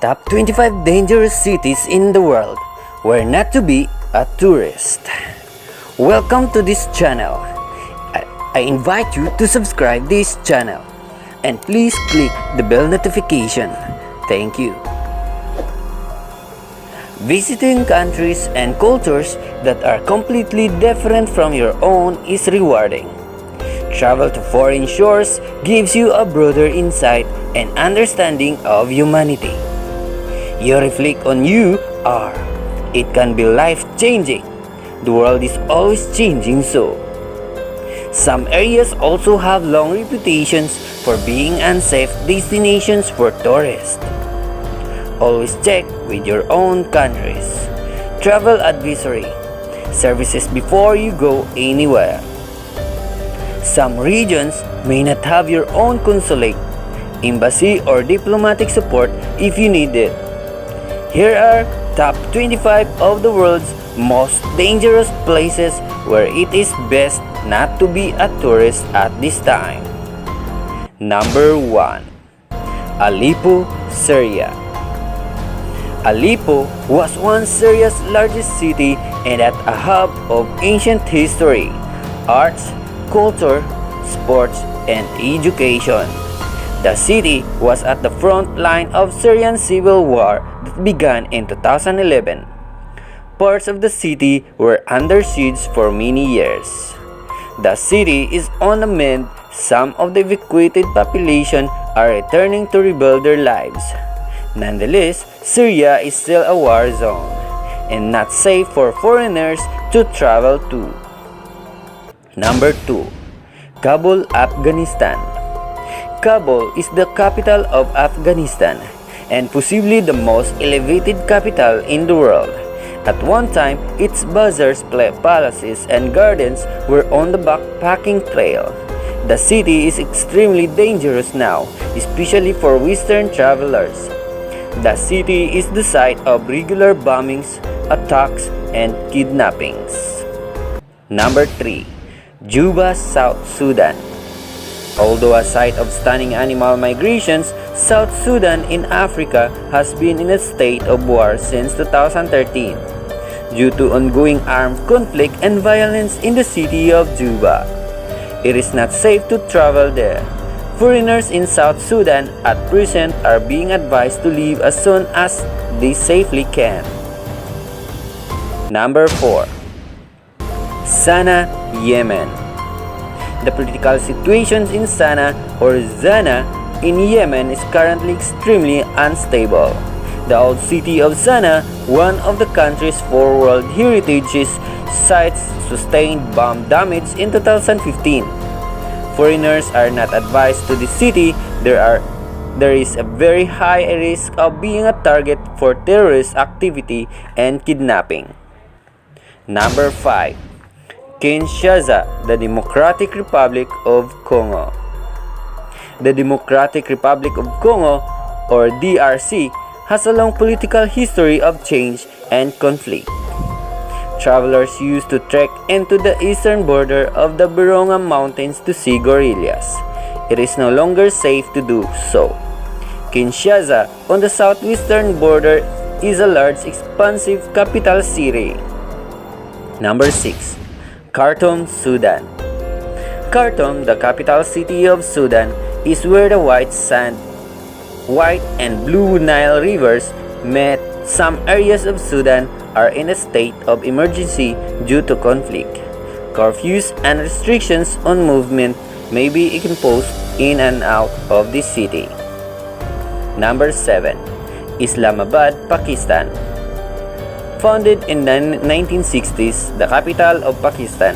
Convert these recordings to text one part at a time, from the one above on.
Top 25 dangerous cities in the world where not to be a tourist. Welcome to this channel. I invite you to subscribe this channel and please click the bell notification. Thank you. Visiting countries and cultures that are completely different from your own is rewarding. Travel to foreign shores gives you a broader insight and understanding of humanity. You reflect on you are. It can be life-changing. The world is always changing so. Some areas also have long reputations for being unsafe destinations for tourists. Always check with your own country's travel advisory services before you go anywhere. Some regions may not have your own consulate, embassy, or diplomatic support if you need it. Here are top 25 of the world's most dangerous places where it is best not to be a tourist at this time. Number 1. Aleppo, Syria. Aleppo was once Syria's largest city and at a hub of ancient history, arts, culture, sports, and education. The city was at the front line of Syrian civil war that began in 2011. Parts of the city were under siege for many years. The city is on the mend. Some of the evacuated population are returning to rebuild their lives. Nonetheless, Syria is still a war zone and not safe for foreigners to travel to. Number 2. Kabul, Afghanistan. Kabul is the capital of Afghanistan and possibly the most elevated capital in the world. At one time, its bazaars, palaces, and gardens were on the backpacking trail. The city is extremely dangerous now, especially for Western travelers. The city is the site of regular bombings, attacks, and kidnappings. Number 3. Juba, South Sudan. Although a site of stunning animal migrations, South Sudan in Africa has been in a state of war since 2013 due to ongoing armed conflict and violence in the city of Juba. It is not safe to travel there. Foreigners in South Sudan at present are being advised to leave as soon as they safely can. Number 4. Sana'a, Yemen. The political situation in Sana'a or Zana in Yemen is currently extremely unstable. The old city of Sana'a, one of the country's 4 World Heritage Sites, sustained bomb damage in 2015. Foreigners are not advised to the city. There is a very high risk of being a target for terrorist activity and kidnapping. Number 5. Kinshasa, the Democratic Republic of Congo. The Democratic Republic of Congo, or DRC, has a long political history of change and conflict. Travelers used to trek into the eastern border of the Virunga Mountains to see gorillas. It is no longer safe to do so. Kinshasa, on the southwestern border, is a large, expansive capital city. Number 6. Khartoum, Sudan. Khartoum, the capital city of Sudan, is where the white and blue Nile rivers met. Some areas of Sudan are in a state of emergency due to conflict. Curfews and restrictions on movement may be imposed in and out of the city. Number 7. Islamabad, Pakistan. Founded in the 1960s, the capital of Pakistan,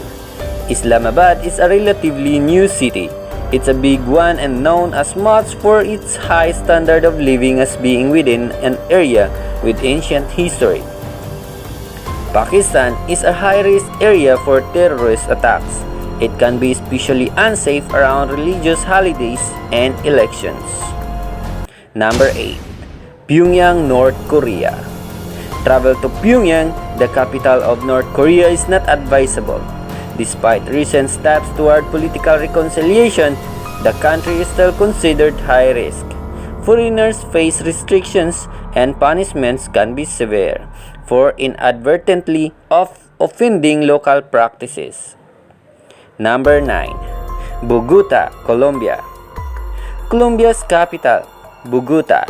Islamabad is a relatively new city. It's a big one and known as much for its high standard of living as being within an area with ancient history. Pakistan is a high-risk area for terrorist attacks. It can be especially unsafe around religious holidays and elections. Number 8. Pyongyang, North Korea. Travel to Pyongyang, the capital of North Korea, is not advisable. Despite recent steps toward political reconciliation, the country is still considered high risk. Foreigners face restrictions and punishments can be severe for inadvertently offending local practices. Number 9. Bogota, Colombia. Colombia's capital, Bogota,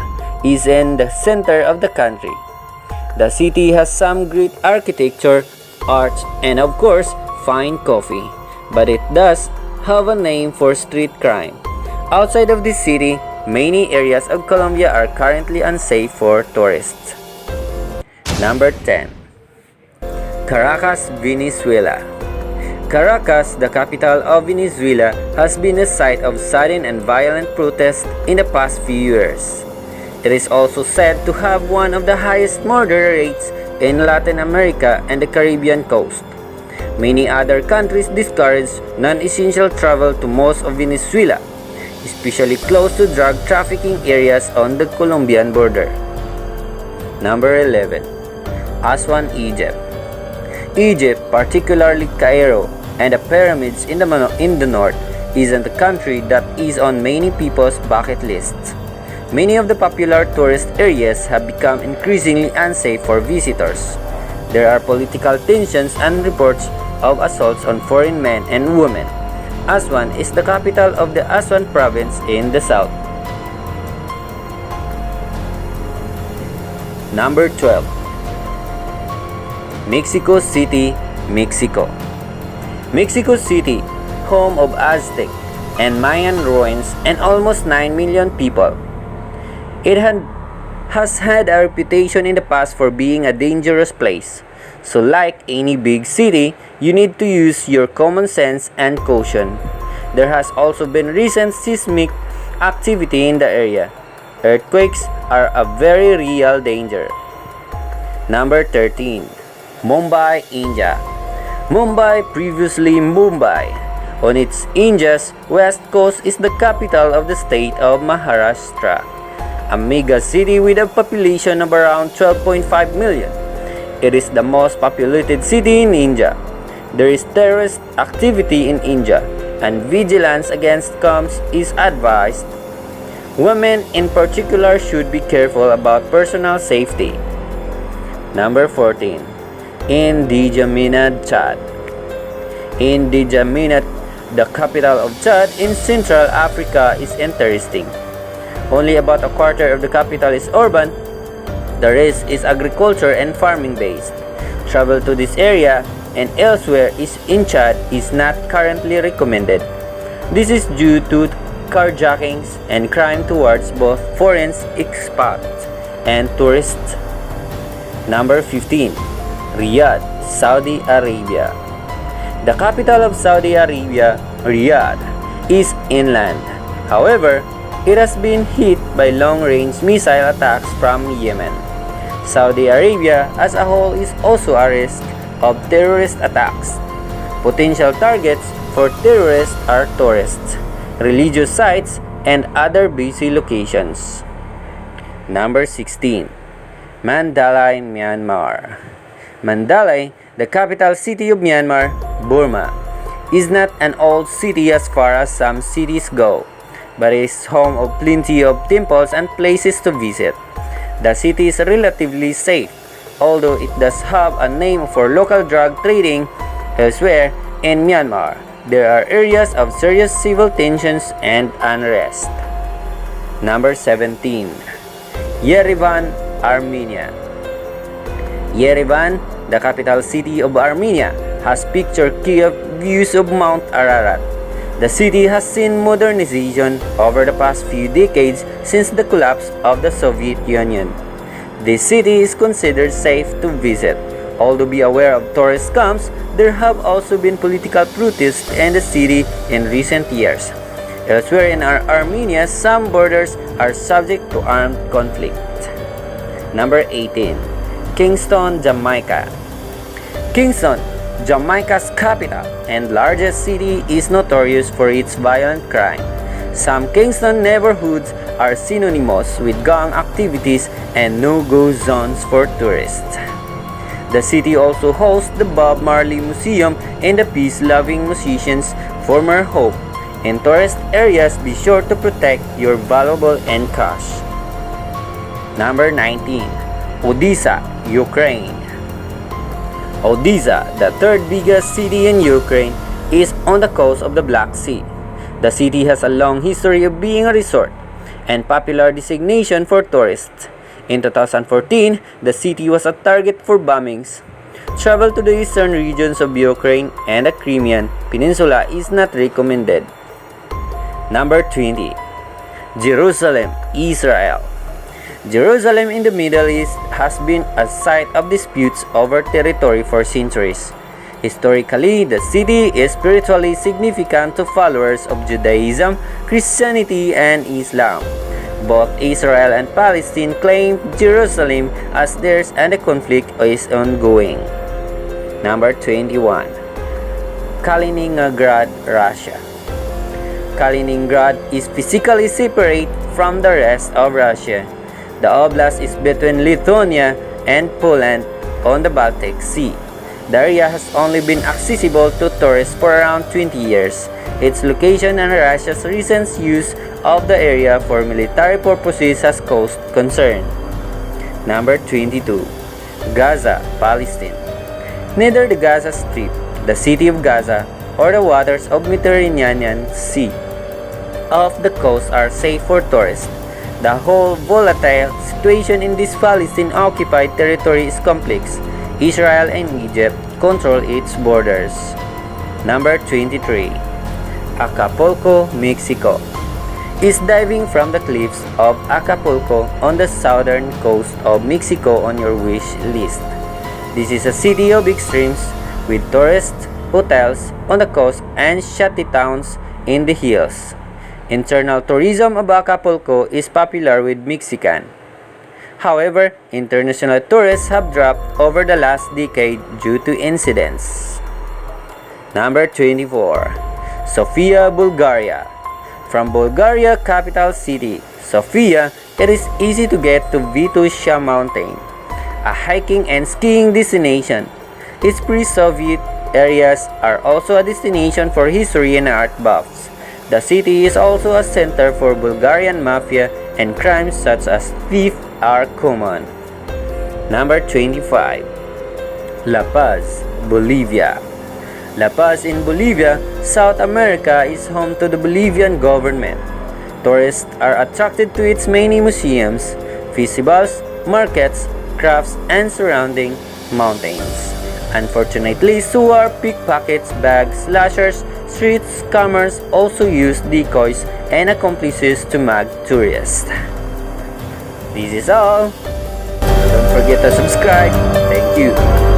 is in the center of the country. The city has some great architecture, arts, and of course, fine coffee, but it does have a name for street crime. Outside of this city, many areas of Colombia are currently unsafe for tourists. Number 10. Caracas, Venezuela. Caracas, the capital of Venezuela, has been the site of sudden and violent protests in the past few years. It is also said to have one of the highest murder rates in Latin America and the Caribbean coast. Many other countries discourage non-essential travel to most of Venezuela, especially close to drug trafficking areas on the Colombian border. Number 11. Aswan, Egypt. Egypt, particularly Cairo and the pyramids in the north, isn't a country that is on many people's bucket lists. Many of the popular tourist areas have become increasingly unsafe for visitors. There are political tensions and reports of assaults on foreign men and women. Aswan is the capital of the Aswan province in the south. Number 12. Mexico City, Mexico. Mexico City, home of Aztec and Mayan ruins and almost 9 million people. It has had a reputation in the past for being a dangerous place. So like any big city, you need to use your common sense and caution. There has also been recent seismic activity in the area. Earthquakes are a very real danger. Number 13. Mumbai, India. Mumbai, previously Mumbai, on its India's west coast, is the capital of the state of Maharashtra, a mega city with a population of around 12.5 million. It is the most populated city in India. There is terrorist activity in India, and vigilance against scams is advised. Women in particular should be careful about personal safety. Number 14. N'Djamena, Chad. N'Djamena, the capital of Chad in Central Africa, is interesting. Only about a quarter of the capital is urban. The rest is agriculture and farming based. Travel to this area and elsewhere in Chad is not currently recommended. This is due to carjackings and crime towards both foreign expats and tourists. Number 15. Riyadh, Saudi Arabia. The capital of Saudi Arabia, Riyadh, is inland. However, it has been hit by long-range missile attacks from Yemen. Saudi Arabia as a whole is also a risk of terrorist attacks. Potential targets for terrorists are tourists, religious sites, and other busy locations. Number 16. Mandalay, Myanmar. Mandalay, the capital city of Myanmar, Burma, is not an old city as far as some cities go, but is home of plenty of temples and places to visit. The city is relatively safe, although it does have a name for local drug trading. Elsewhere in Myanmar, there are areas of serious civil tensions and unrest. Number 17. Yerevan, Armenia. Yerevan, the capital city of Armenia, has picturesque views of Mount Ararat. The city has seen modernization over the past few decades since the collapse of the Soviet Union. This city is considered safe to visit. Although be aware of tourist scams, there have also been political protests in the city in recent years. Elsewhere in Armenia, some borders are subject to armed conflict. Number 18. Kingston, Jamaica. Kingston, Jamaica's capital and largest city, is notorious for its violent crime. Some Kingston neighborhoods are synonymous with gang activities and no-go zones for tourists. The city also hosts the Bob Marley Museum and the peace-loving musician's former home. In tourist areas, be sure to protect your valuables and cash. Number 19. Odessa, Ukraine. Odessa, the third biggest city in Ukraine, is on the coast of the Black Sea. The city has a long history of being a resort and popular destination for tourists. In 2014, the city was a target for bombings. Travel to the eastern regions of Ukraine and the Crimean Peninsula is not recommended. Number 20. Jerusalem, Israel. Jerusalem in the Middle East has been a site of disputes over territory for centuries. Historically, the city is spiritually significant to followers of Judaism, Christianity, and Islam. Both Israel and Palestine claim Jerusalem as theirs and the conflict is ongoing. Number 21. Kaliningrad, Russia. Kaliningrad is physically separate from the rest of Russia. The oblast is between Lithuania and Poland on the Baltic Sea. The area has only been accessible to tourists for around 20 years. Its location and Russia's recent use of the area for military purposes has caused concern. Number 22. Gaza, Palestine. Neither the Gaza Strip, the city of Gaza, or the waters of Mediterranean Sea off the coast are safe for tourists. The whole volatile situation in this Palestine-occupied territory is complex. Israel and Egypt control its borders. Number 23. Acapulco, Mexico. Is diving from the cliffs of Acapulco on the southern coast of Mexico on your wish list. This is a city of extremes with tourists, hotels on the coast, and shanty towns in the hills. Internal tourism of Acapulco is popular with Mexican. However, international tourists have dropped over the last decade due to incidents. Number 24. Sofia, Bulgaria. From Bulgaria capital city, Sofia, it is easy to get to Vitushia Mountain, a hiking and skiing destination. Its pre-Soviet areas are also a destination for history and art buffs. The city is also a center for Bulgarian mafia, and crimes such as theft are common. Number 25. La Paz, Bolivia. La Paz in Bolivia, South America is home to the Bolivian government. Tourists are attracted to its many museums, festivals, markets, crafts, and surrounding mountains. Unfortunately, so are pickpockets, bag slashers, street scammers also use decoys and accomplices to mag tourists. This is all. Don't forget to subscribe. Thank you.